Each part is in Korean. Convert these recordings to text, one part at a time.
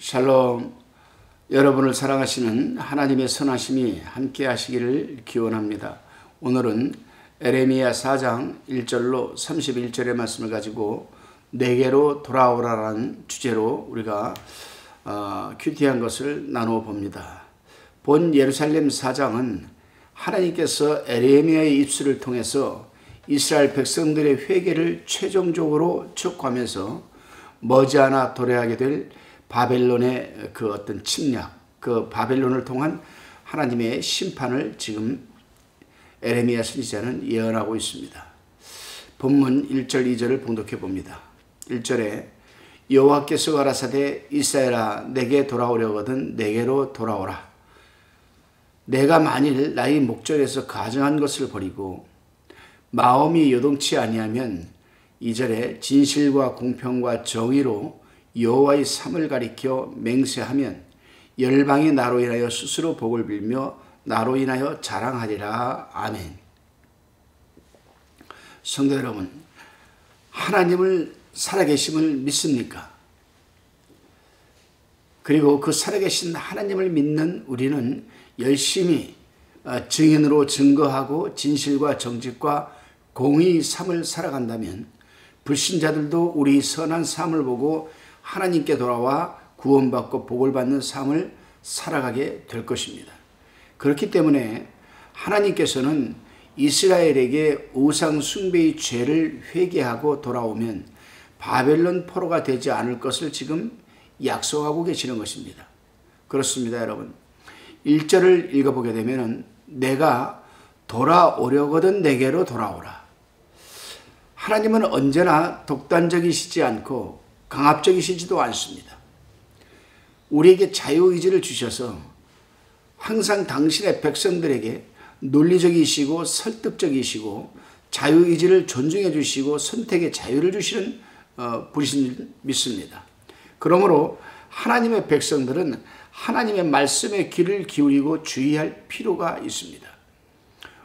샬롬. 여러분을 사랑하시는 하나님의 선하심이 함께 하시기를 기원합니다. 오늘은 에레미야 4장 1절로 31절의 말씀을 가지고 내게로 돌아오라라는 주제로 우리가 큐티한 것을 나누어 봅니다. 본 예루살렘 4장은 하나님께서 에레미야의 입술을 통해서 이스라엘 백성들의 회개를 최종적으로 촉구하면서 머지않아 도래하게 될 바벨론의 그 어떤 침략, 그 바벨론을 통한 하나님의 심판을 지금 에레미야 선지자는 예언하고 있습니다. 본문 1절 2절을 봉독해 봅니다. 1절에 여호와께서 가라사대 이스라엘아 내게 돌아오려거든 내게로 돌아오라. 내가 만일 나의 목전에서 가증한 것을 버리고 마음이 요동치 아니하면 2절에 진실과 공평과 정의로 여호와의 삶을 가리켜 맹세하면 열방이 나로 인하여 스스로 복을 빌며 나로 인하여 자랑하리라. 아멘. 성도 여러분, 하나님을 살아계심을 믿습니까? 그리고 그 살아계신 하나님을 믿는 우리는 열심히 증인으로 증거하고 진실과 정직과 공의의 삶을 살아간다면 불신자들도 우리 선한 삶을 보고 하나님께 돌아와 구원받고 복을 받는 삶을 살아가게 될 것입니다. 그렇기 때문에 하나님께서는 이스라엘에게 우상 숭배의 죄를 회개하고 돌아오면 바벨론 포로가 되지 않을 것을 지금 약속하고 계시는 것입니다. 그렇습니다, 여러분. 1절을 읽어보게 되면 내가 돌아오려거든 내게로 돌아오라. 하나님은 언제나 독단적이시지 않고 강압적이시지도 않습니다. 우리에게 자유의지를 주셔서 항상 당신의 백성들에게 논리적이시고 설득적이시고 자유의지를 존중해 주시고 선택의 자유를 주시는 분이신 줄 믿습니다. 그러므로 하나님의 백성들은 하나님의 말씀에 귀를 기울이고 주의할 필요가 있습니다.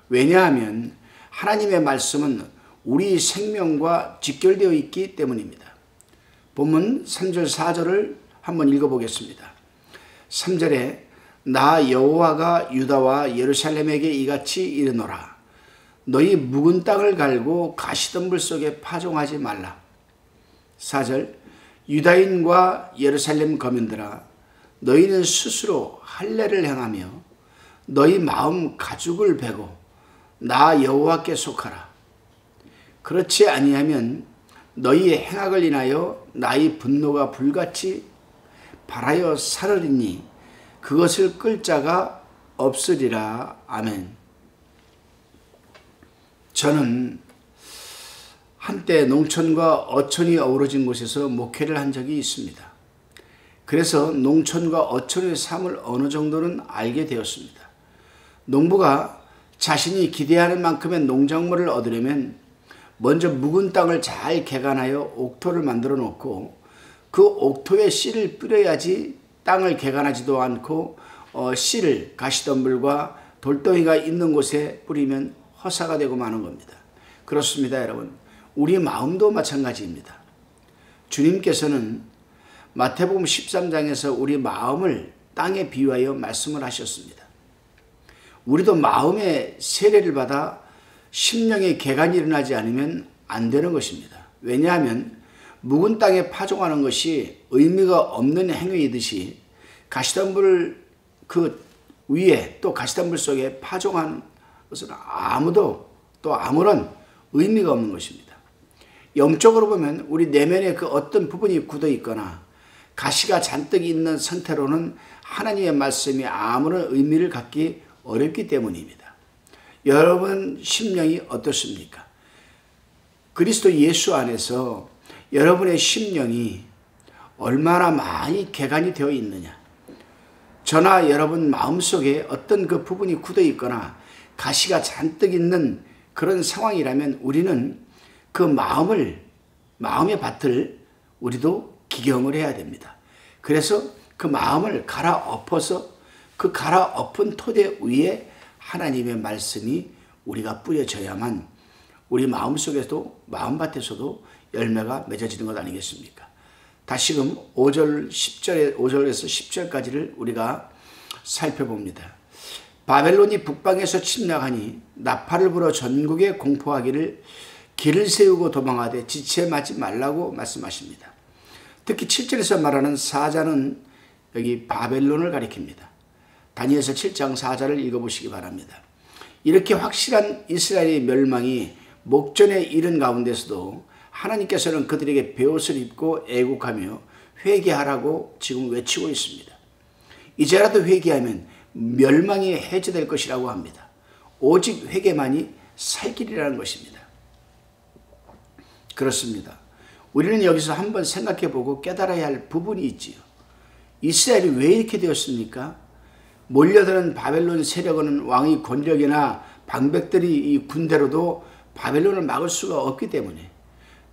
왜냐하면 하나님의 말씀은 우리 생명과 직결되어 있기 때문입니다. 본문 3절 4절을 한번 읽어보겠습니다. 3절에 나 여호와가 유다와 예루살렘에게 이같이 이르노라. 너희 묵은 땅을 갈고 가시덤불 속에 파종하지 말라. 4절 유다인과 예루살렘 거민들아 너희는 스스로 할례를 행하며 너희 마음 가죽을 베고 나 여호와께 속하라. 그렇지 아니하면 너희의 행악을 인하여 나의 분노가 불같이 발하여 사르리니 그것을 끌 자가 없으리라. 아멘. 저는 한때 농촌과 어촌이 어우러진 곳에서 목회를 한 적이 있습니다. 그래서 농촌과 어촌의 삶을 어느 정도는 알게 되었습니다. 농부가 자신이 기대하는 만큼의 농작물을 얻으려면 먼저 묵은 땅을 잘 개간하여 옥토를 만들어 놓고 그 옥토에 씨를 뿌려야지 땅을 개간하지도 않고 씨를 가시덤불과 돌덩이가 있는 곳에 뿌리면 허사가 되고 마는 겁니다. 그렇습니다, 여러분. 우리 마음도 마찬가지입니다. 주님께서는 마태복음 13장에서 우리 마음을 땅에 비유하여 말씀을 하셨습니다. 우리도 마음의 세례를 받아 심령의 개간이 일어나지 않으면 안 되는 것입니다. 왜냐하면 묵은 땅에 파종하는 것이 의미가 없는 행위이듯이 가시덤불 그 위에 또 가시덤불 속에 파종하는 것은 아무런 의미가 없는 것입니다. 영적으로 보면 우리 내면에 그 어떤 부분이 굳어 있거나 가시가 잔뜩 있는 상태로는 하나님의 말씀이 아무런 의미를 갖기 어렵기 때문입니다. 여러분 심령이 어떻습니까? 그리스도 예수 안에서 여러분의 심령이 얼마나 많이 개간이 되어 있느냐. 저나 여러분 마음속에 어떤 그 부분이 굳어 있거나 가시가 잔뜩 있는 그런 상황이라면 우리는 그 마음의 밭을 우리도 기경을 해야 됩니다. 그래서 그 마음을 갈아엎어서 그 갈아엎은 토대 위에 하나님의 말씀이 우리가 뿌려져야만 우리 마음속에도 마음밭에서도 열매가 맺어지는 것 아니겠습니까? 다시금 5절에서 10절까지를 우리가 살펴봅니다. 바벨론이 북방에서 침략하니 나팔을 불어 전국에 공포하기를 길을 세우고 도망하되 지체하지 말라고 말씀하십니다. 특히 7절에서 말하는 사자는 여기 바벨론을 가리킵니다. 다니엘서 7장 4절을 읽어보시기 바랍니다. 이렇게 확실한 이스라엘의 멸망이 목전에 이른 가운데서도 하나님께서는 그들에게 베옷을 입고 애국하며 회개하라고 지금 외치고 있습니다. 이제라도 회개하면 멸망이 해제될 것이라고 합니다. 오직 회개만이 살 길이라는 것입니다. 그렇습니다. 우리는 여기서 한번 생각해보고 깨달아야 할 부분이 있지요. 이스라엘이 왜 이렇게 되었습니까? 몰려드는 바벨론 세력은 왕의 권력이나 방백들이 이 군대로도 바벨론을 막을 수가 없기 때문에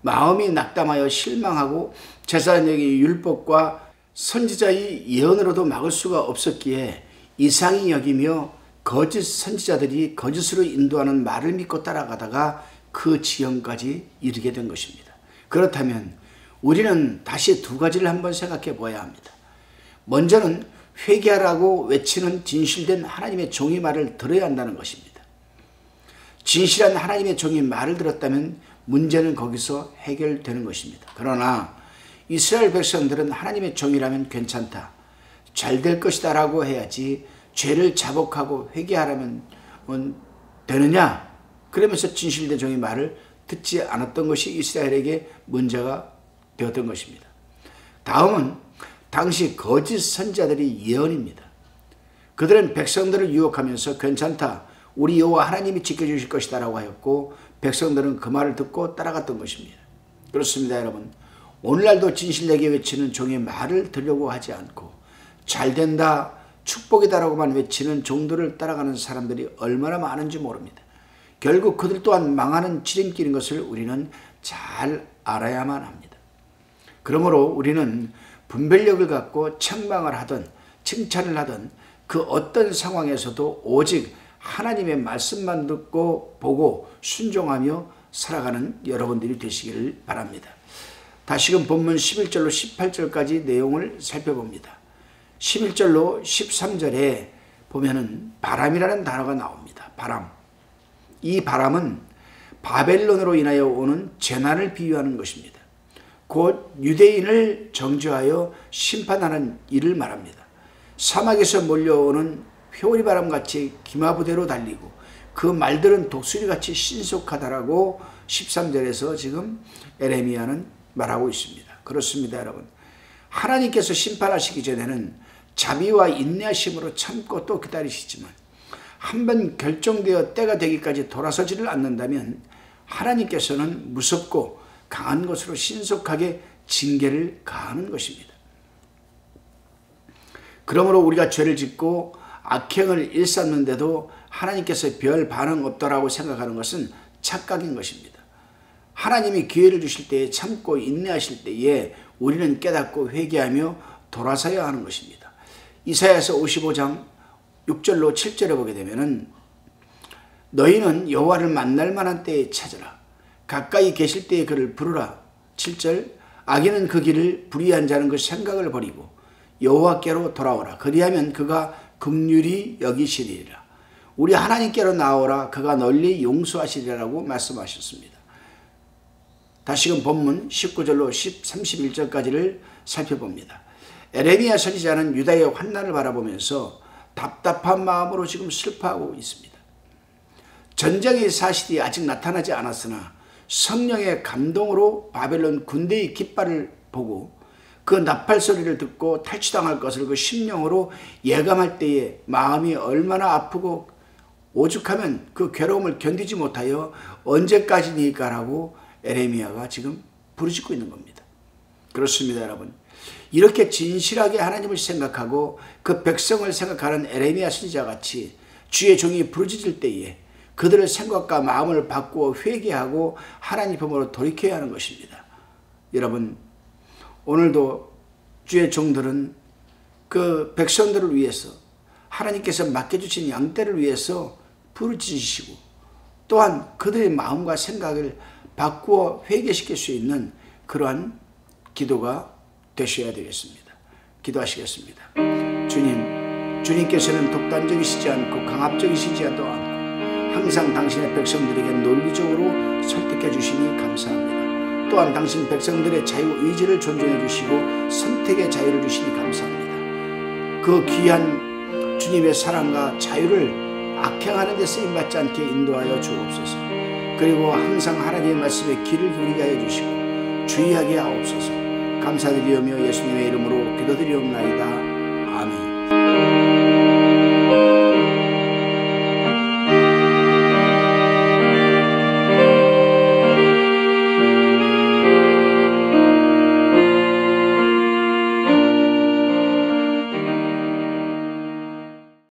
마음이 낙담하여 실망하고 제사장의 율법과 선지자의 예언으로도 막을 수가 없었기에 이상히 여기며 거짓 선지자들이 거짓으로 인도하는 말을 믿고 따라가다가 그 지경까지 이르게 된 것입니다. 그렇다면 우리는 다시 두 가지를 한번 생각해 보아야 합니다. 먼저는 회개하라고 외치는 진실된 하나님의 종의 말을 들어야 한다는 것입니다. 진실한 하나님의 종의 말을 들었다면 문제는 거기서 해결되는 것입니다. 그러나 이스라엘 백성들은 하나님의 종이라면 괜찮다, 잘 될 것이다 라고 해야지 죄를 자복하고 회개하라면 되느냐? 그러면서 진실된 종의 말을 듣지 않았던 것이 이스라엘에게 문제가 되었던 것입니다. 다음은 당시 거짓 선지자들의 예언입니다. 그들은 백성들을 유혹하면서 괜찮다, 우리 여호와 하나님이 지켜주실 것이다 라고 하였고 백성들은 그 말을 듣고 따라갔던 것입니다. 그렇습니다, 여러분. 오늘날도 진실되게 외치는 종의 말을 들으려고 하지 않고 잘된다, 축복이다 라고만 외치는 종들을 따라가는 사람들이 얼마나 많은지 모릅니다. 결국 그들 또한 망하는 지름길인 것을 우리는 잘 알아야만 합니다. 그러므로 우리는 분별력을 갖고 책망을 하든 칭찬을 하든 그 어떤 상황에서도 오직 하나님의 말씀만 듣고 보고 순종하며 살아가는 여러분들이 되시기를 바랍니다. 다시금 본문 11절로 18절까지 내용을 살펴봅니다. 11절로 13절에 보면은 바람이라는 단어가 나옵니다. 바람. 이 바람은 바벨론으로 인하여 오는 재난을 비유하는 것입니다. 곧 유대인을 정죄하여 심판하는 일을 말합니다. 사막에서 몰려오는 회오리 바람같이 기마부대로 달리고 그 말들은 독수리같이 신속하다라고 13절에서 지금 에레미야는 말하고 있습니다. 그렇습니다, 여러분. 하나님께서 심판하시기 전에는 자비와 인내하심으로 참고 또 기다리시지만 한번 결정되어 때가 되기까지 돌아서지를 않는다면 하나님께서는 무섭고 강한 것으로 신속하게 징계를 가하는 것입니다. 그러므로 우리가 죄를 짓고 악행을 일삼는데도 하나님께서 별 반응 없더라고 생각하는 것은 착각인 것입니다. 하나님이 기회를 주실 때에 참고 인내하실 때에 우리는 깨닫고 회개하며 돌아서야 하는 것입니다. 이사야서 55장 6절로 7절에 보게 되면은 너희는 여호와를 만날 만한 때에 찾으라. 가까이 계실 때에 그를 부르라. 7절 악인은 그 길을 불의한 자는 그 생각을 버리고 여호와께로 돌아오라. 그리하면 그가 긍휼히 여기시리라. 우리 하나님께로 나오라. 그가 널리 용서하시리라고 말씀하셨습니다. 다시금 본문 19절로 31절까지를 살펴봅니다. 에레미야 선지자는 유다의 환난을 바라보면서 답답한 마음으로 지금 슬퍼하고 있습니다. 전쟁의 사실이 아직 나타나지 않았으나 성령의 감동으로 바벨론 군대의 깃발을 보고 그 나팔 소리를 듣고 탈취당할 것을 그 심령으로 예감할 때에 마음이 얼마나 아프고 오죽하면 그 괴로움을 견디지 못하여 언제까지니까라고 에레미야가 지금 부르짖고 있는 겁니다. 그렇습니다, 여러분. 이렇게 진실하게 하나님을 생각하고 그 백성을 생각하는 에레미야 선지자같이 주의 종이 부르짖을 때에 그들의 생각과 마음을 바꾸어 회개하고 하나님 품으로 돌이켜야 하는 것입니다. 여러분, 오늘도 주의 종들은 그 백성들을 위해서 하나님께서 맡겨주신 양떼를 위해서 부르짖으시고 또한 그들의 마음과 생각을 바꾸어 회개시킬 수 있는 그러한 기도가 되셔야 되겠습니다. 기도하시겠습니다. 주님께서는 독단적이시지 않고 강압적이시지도 않고 항상 당신의 백성들에게 논리적으로 설득해 주시니 감사합니다. 또한 당신 백성들의 자유의지를 존중해 주시고 선택의 자유를 주시니 감사합니다. 그 귀한 주님의 사랑과 자유를 악행하는 데 쓰임받지 않게 인도하여 주옵소서. 그리고 항상 하나님의 말씀에 귀를 기울이게 하여 주시고 주의하게 하옵소서. 감사드리오며 예수님의 이름으로 기도드리옵나이다.